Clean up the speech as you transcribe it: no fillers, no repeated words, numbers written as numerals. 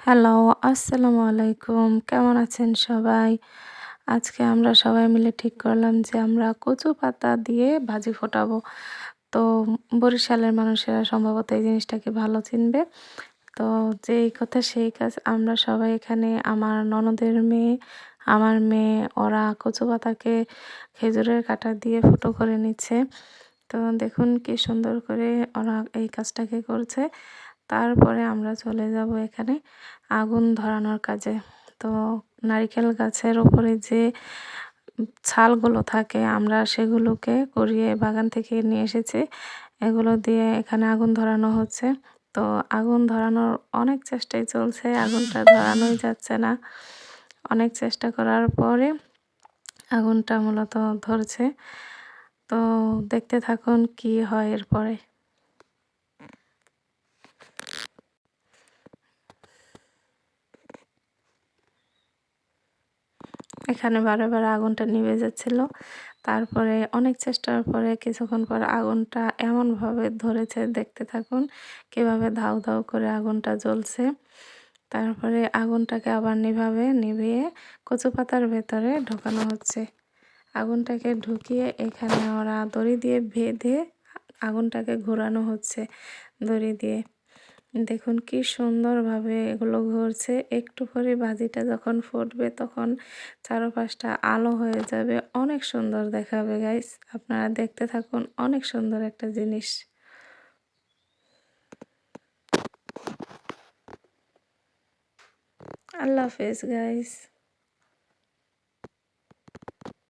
Hello, আসসালামু আলাইকুম। কেমন আছেন সবাই? আজকে আমরা সবাই মিলে ঠিক করলাম যে আমরা কচু পাতা দিয়ে ভাজি ফোটাবো। তো বরিশালের মানুষেরা সম্ভবত এই জিনিসটাকে ভালো চিনবে। তো যেই কথা সেই কাজ। আমরা সবাই এখানে আমার ননদের মেয়ে, আমার মেয়ে ওরা কচু পাতাকে খেজুরের কাঁটা দিয়ে ফুটো করে নিচ্ছে। তো দেখুন কি সুন্দর করে ওরা এই কাজটাকে করছে। তারপরে আমরা চলে যাব এখানে আগুন ধরানোর কাজে। তো নারিকেল গাছের উপরে যে ছালগুলো থাকে আমরা সেগুলোকে কুড়িয়ে বাগান থেকে নিয়ে এসেছি। এগুলো দিয়ে এখানে আগুন ধরানো হচ্ছে। তো আগুন ধরানোর অনেক চেষ্টাই চলছে। আগুনটা ধরানোই যাচ্ছে না। অনেক চেষ্টা করার পরে আগুনটা মূলত ধরছে। তো দেখতে থাকুন কি হয় এরপরে। এখানে বারে আগুনটা নিভে যাচ্ছিল। তারপরে অনেক চেষ্টার পরে কিছুক্ষণ পর আগুনটা এমনভাবে ধরেছে, দেখতে থাকুন কিভাবে ধাউ করে আগুনটা জ্বলছে। তারপরে আগুনটাকে আবার নিভিয়ে কচু পাতার ভেতরে ঢোকানো হচ্ছে। আগুনটাকে ঢুকিয়ে এখানে ওরা দড়ি দিয়ে বেঁধে আগুনটাকে ঘোরানো হচ্ছে দড়ি দিয়ে। দেখুন কি সুন্দরভাবে এগুলো ঘুরছে। একটু পরে ভাজিটা যখন ফুটবে তখন চারপাশটা আলো হয়ে যাবে। অনেক সুন্দর দেখাবে গাইস। আপনারা দেখতে থাকুন, অনেক সুন্দর একটা জিনিস। আল্লাহ হাফেজ গাইস।